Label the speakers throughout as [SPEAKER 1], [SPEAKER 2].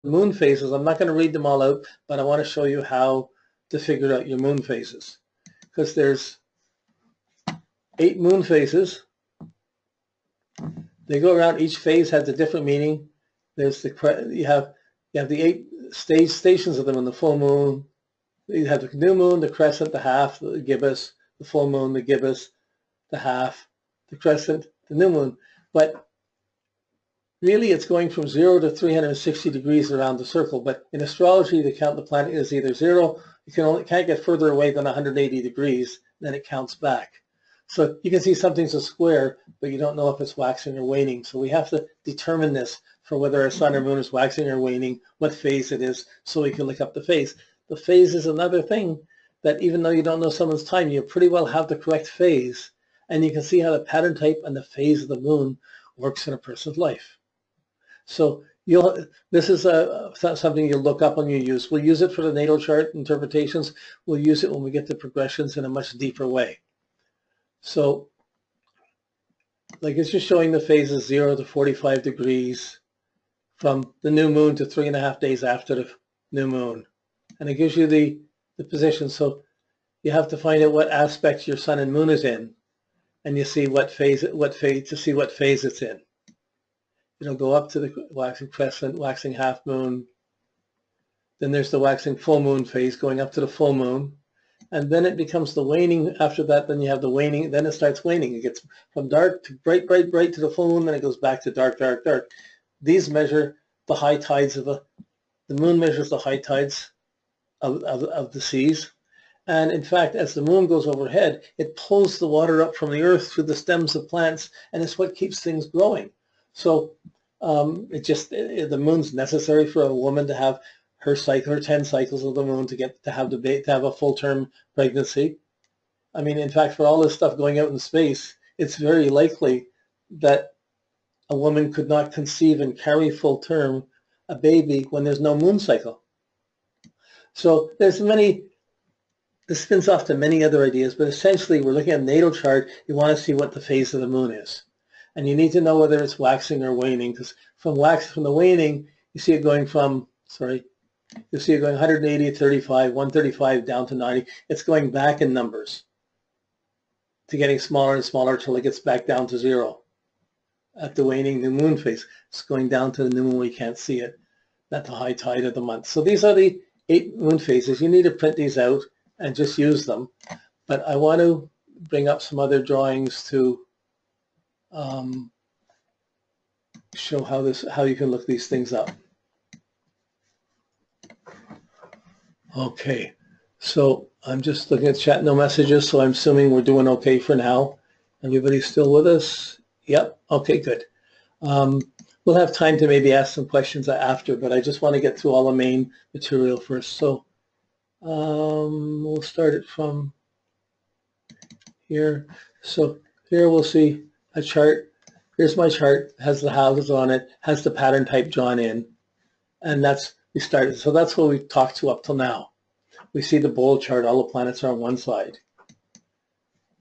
[SPEAKER 1] moon phases. I'm not going to read them all out, but I want to show you how to figure out your moon phases, because there's 8 moon phases. They go around. Each phase has a different meaning. There's you have the 8 stations of them in the full moon. You have the new moon, the crescent, the half, the gibbous, the full moon, the gibbous, the half, the crescent, the new moon. But really, it's going from 0 to 360 degrees around the circle. But in astrology, the count the planet is either 0. You can't get further away than 180 degrees. Then it counts back. So you can see something's a square, but you don't know if it's waxing or waning. So we have to determine this for whether a sun or moon is waxing or waning, what phase it is, so we can look up the phase. The phase is another thing that even though you don't know someone's time, you pretty well have the correct phase. And you can see how the pattern type and the phase of the moon works in a person's life. So this is something you'll look up and you use. We'll use it for the natal chart interpretations. We'll use it when we get to progressions in a much deeper way. So, like it's just showing the phases 0 to 45 degrees from the new moon to 3.5 days after the new moon. And it gives you the position. So you have to find out what aspect your sun and moon is in. And you see what phase it's in. It'll go up to the waxing crescent, waxing half moon. Then there's the waxing full moon phase going up to the full moon. And then it becomes the waning. After that, then you have the waning. Then it starts waning. It gets from dark to bright, bright, bright to the full moon. Then it goes back to dark, dark, dark. These measure the high tides of the moon measures the high tides of the seas. And in fact, as the moon goes overhead, it pulls the water up from the earth through the stems of plants, and it's what keeps things growing. So the moon's necessary for a woman to have her 10 cycles of the moon to have a full-term pregnancy. I mean, in fact, for all this stuff going out in space, it's very likely that a woman could not conceive and carry full-term a baby when there's no moon cycle. So this spins off to many other ideas, but essentially we're looking at a natal chart. You want to see what the phase of the moon is. And you need to know whether it's waxing or waning, because from the waning, you see it going from, you'll see it going 180, 35, 135 down to 90. It's going back in numbers to getting smaller and smaller till it gets back down to 0. At the waning new moon phase, it's going down to the new moon where you can't see it. That's the high tide of the month. So these are the 8 moon phases. You need to print these out and just use them. But I want to bring up some other drawings to show how you can look these things up. Okay, so I'm just looking at chat, no messages, so I'm assuming we're doing okay for now. Everybody's still with us? Yep, okay, good. We'll have time to maybe ask some questions after, but I just want to get through all the main material first. So we'll start it from here. So here we'll see a chart. Here's my chart, has the houses on it, has the pattern type drawn in, and we started. So that's what we've talked to up till now. We see the bowl chart, all the planets are on one side.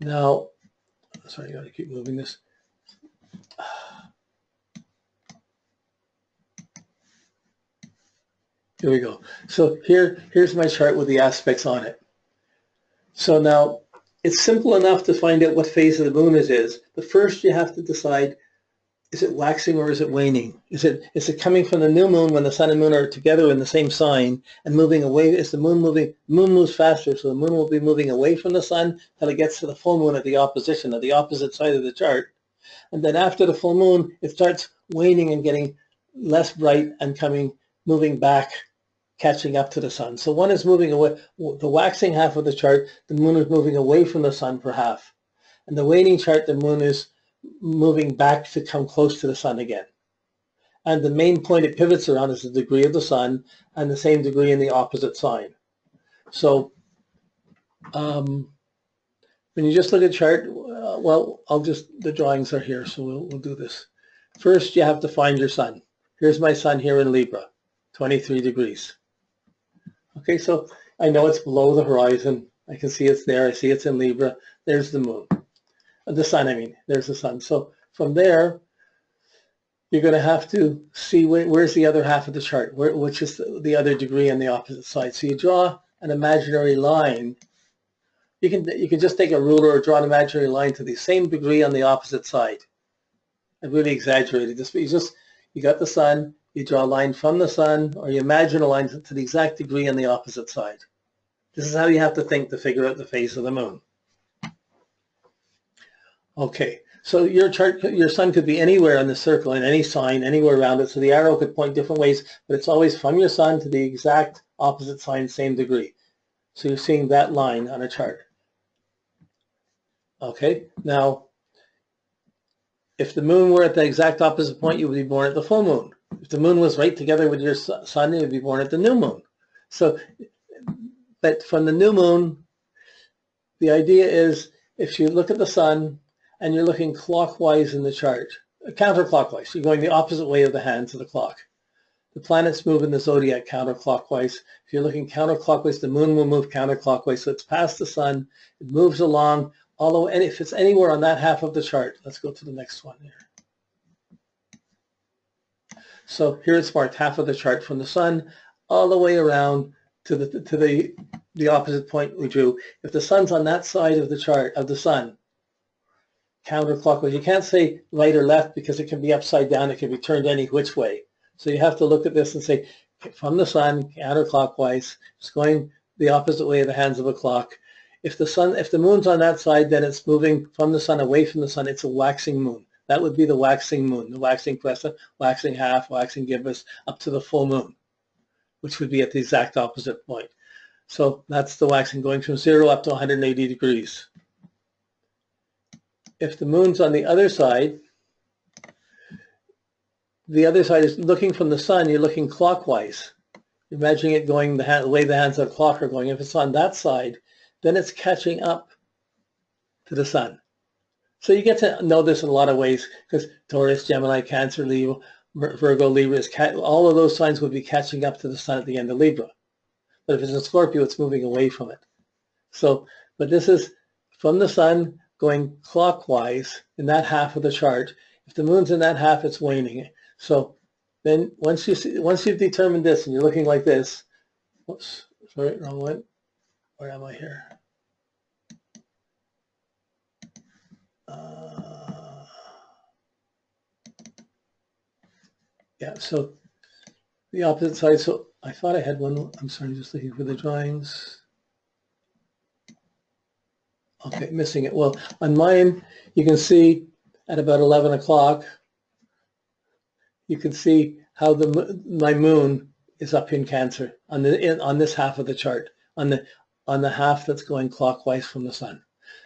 [SPEAKER 1] Now, sorry, I gotta keep moving this. Here we go. So here's my chart with the aspects on it. So now, it's simple enough to find out what phase of the moon it is, but first you have to decide, is it waxing or is it waning? Is it coming from the new moon when the sun and moon are together in the same sign and moving away? Is the moon moving? The moon moves faster, so the moon will be moving away from the sun till it gets to the full moon at the opposite side of the chart. And then after the full moon, it starts waning and getting less bright and moving back, catching up to the sun. So one is moving away, the waxing half of the chart, the moon is moving away from the sun for half. And the waning chart, the moon is moving back to come close to the sun again. And the main point it pivots around is the degree of the sun and the same degree in the opposite sign. So when you just look at chart, well, the drawings are here, so we'll do this. First, you have to find your sun. Here's my sun here in Libra, 23 degrees. Okay, so I know it's below the horizon. I can see it's there. I see it's in Libra. There's the moon. The sun, I mean. There's the sun. So from there, you're going to have to see where's the other half of the chart, which is the other degree on the opposite side. So you draw an imaginary line. You can just take a ruler or draw an imaginary line to the same degree on the opposite side. I really exaggerated this, but you got the sun, you draw a line from the sun, or you imagine a line to the exact degree on the opposite side. This is how you have to think to figure out the phase of the moon. Okay, so your sun could be anywhere in the circle, in any sign, anywhere around it. So the arrow could point different ways, but it's always from your sun to the exact opposite sign, same degree. So you're seeing that line on a chart. Okay, now, if the moon were at the exact opposite point, you would be born at the full moon. If the moon was right together with your sun, you would be born at the new moon. So, but from the new moon, the idea is if you look at the sun and you're looking clockwise in the chart, counterclockwise, you're going the opposite way of the hands of the clock. The planets move in the zodiac counterclockwise. If you're looking counterclockwise, the moon will move counterclockwise. So it's past the sun, it moves along, although if it's anywhere on that half of the chart. Let's go to the next one here. So here it's marked half of the chart from the sun all the way around to the opposite point we drew. If the sun's on that side of the chart, of the sun, counterclockwise, you can't say right or left because it can be upside down, it can be turned any which way. So you have to look at this and say, from the sun, counterclockwise, it's going the opposite way of the hands of a clock. If the moon's on that side, then it's moving from the sun, away from the sun. It's a waxing moon. That would be the waxing moon, the waxing crescent, waxing half, waxing gibbous, up to the full moon, which would be at the exact opposite point. So that's the waxing, going from 0 up to 180 degrees. If the moon's on the other side is looking from the sun, you're looking clockwise. Imagining it going the way the hands of the clock are going. If it's on that side, then it's catching up to the sun. So you get to know this in a lot of ways because Taurus, Gemini, Cancer, Leo, Virgo, Libra, all of those signs would be catching up to the sun at the end of Libra. But if it's in Scorpio, it's moving away from it. So, but this is from the sun going clockwise in that half of the chart. If the moon's in that half, it's waning. So then once you've determined this and you're looking like this, whoops, sorry, wrong one. Where am I here? Yeah, so the opposite side. So I thought I had one. I'm sorry, just looking for the drawings. Okay, missing it. Well, on mine, you can see at about 11 o'clock, you can see how my moon is up in Cancer on this half of the chart, on the half that's going clockwise from the sun.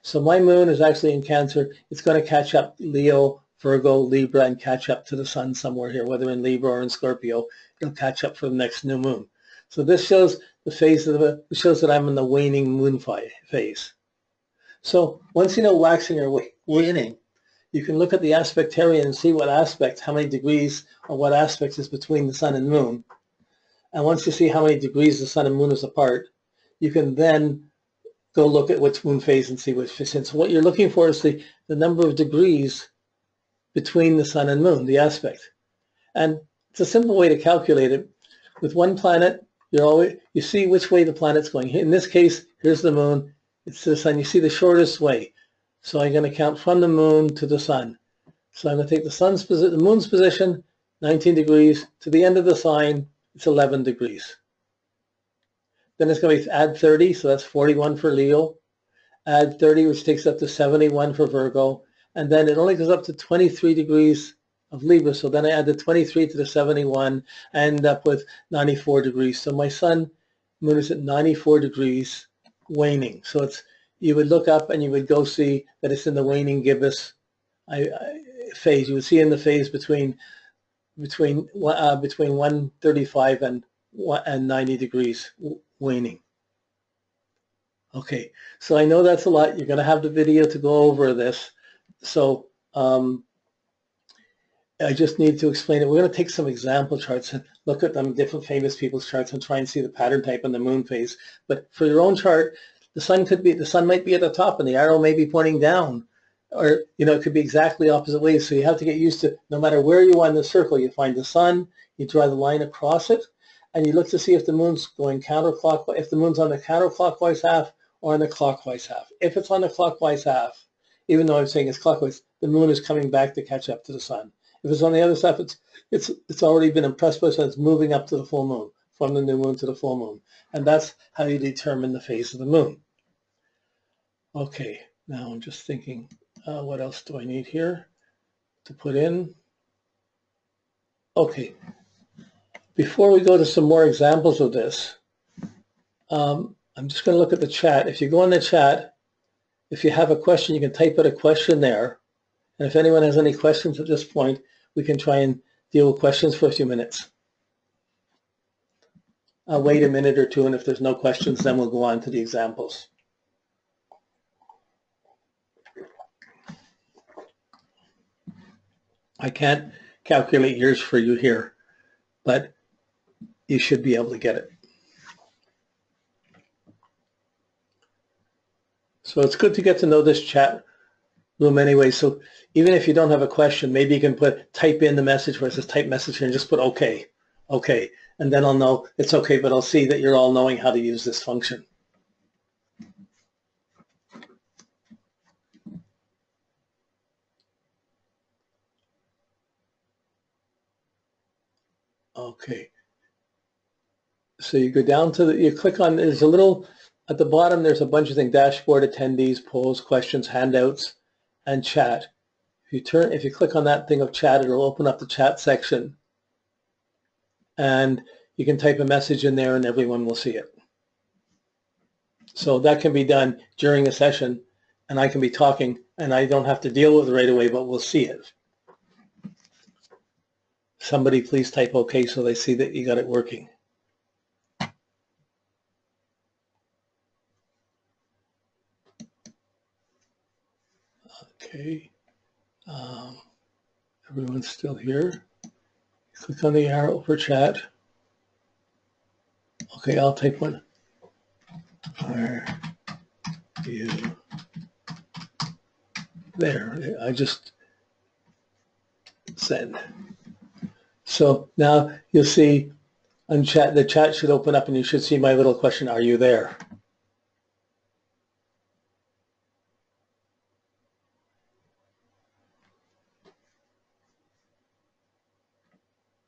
[SPEAKER 1] So my moon is actually in Cancer. It's going to catch up Leo, Virgo, Libra, and catch up to the sun somewhere here, whether in Libra or in Scorpio. It'll catch up for the next new moon. So this shows the phase it shows that I'm in the waning moon phase. So once you know waxing or waning, you can look at the aspectarian and see what aspect, how many degrees or what aspects is between the sun and moon. And once you see how many degrees the sun and moon is apart, you can then go look at which moon phase and see which fits in. So what you're looking for is the number of degrees between the sun and moon, the aspect. And it's a simple way to calculate it. With one planet, you see which way the planet's going. In this case, here's the moon, it's the sun. You see the shortest way. So I'm going to count from the moon to the sun. So I'm going to take the moon's position, 19 degrees, to the end of the sign, it's 11 degrees. Then it's going to be add 30, so that's 41 for Leo. Add 30, which takes up to 71 for Virgo. And then it only goes up to 23 degrees of Libra. So then I add the 23 to the 71, I end up with 94 degrees. So my moon is at 94 degrees waning. So you would look up and you would go see that it's in the waning gibbous phase. You would see in the phase between 135 and 90 degrees waning. Okay, so I know that's a lot. You're going to have the video to go over this. So I just need to explain it. We're going to take some example charts and look at them, different famous people's charts, and try and see the pattern type on the moon phase. But for your own chart, the sun might be at the top and the arrow may be pointing down. or, you know, it could be exactly opposite ways. So you have to get used to, no matter where you are in the circle, you find the sun, you draw the line across it, and you look to see if the moon's going counterclockwise, if the moon's on the counterclockwise half or on the clockwise half. If it's on the clockwise half, even though I'm saying it's clockwise, the moon is coming back to catch up to the sun. If it's on the other side, it's already been impressed by the sun, it's moving up to the full moon, from the new moon to the full moon. And that's how you determine the phase of the moon. Okay, now I'm just thinking, what else do I need here to put in? Okay, before we go to some more examples of this, I'm just going to look at the chat. If you go in the chat, if you have a question, you can type out a question there. And if anyone has any questions at this point, we can try and deal with questions for a few minutes. I'll wait a minute or two, and if there's no questions, then we'll go on to the examples. I can't calculate years for you here, but you should be able to get it. So it's good to get to know this chat room anyway. So even if you don't have a question, maybe you can type in the message where it says type message here and just put okay, okay. And then I'll know it's okay, but I'll see that you're all knowing how to use this function. Okay. So you go down to you click on, there's a little, at the bottom, there's a bunch of things: dashboard, attendees, polls, questions, handouts, and chat. If you click on that thing of chat, it'll open up the chat section. And you can type a message in there and everyone will see it. So that can be done during a session, and I can be talking and I don't have to deal with it right away, but we'll see it. Somebody please type okay so they see that you got it working. Okay, everyone's still here. Click on the arrow for chat. Okay, I'll type one. Are you there? I just send. So now you'll see on chat, the chat should open up and you should see my little question, are you there?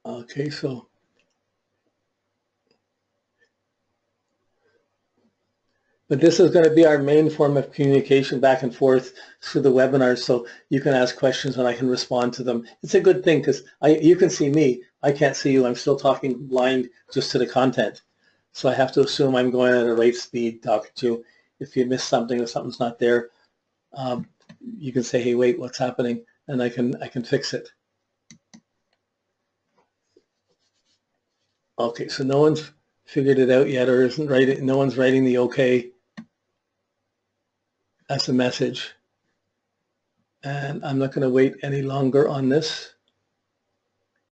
[SPEAKER 1] Okay, so but this is going to be our main form of communication back and forth through the webinar, so you can ask questions and I can respond to them. It's a good thing because you can see me, I can't see you. I'm still talking blind just to the content. So I have to assume I'm going at a right speed talking to you. If you miss something or something's not there, you can say, hey, wait, what's happening? And I can fix it. Okay, so no one's figured it out yet, or isn't writing, no one's writing the okay as a message. And I'm not going to wait any longer on this.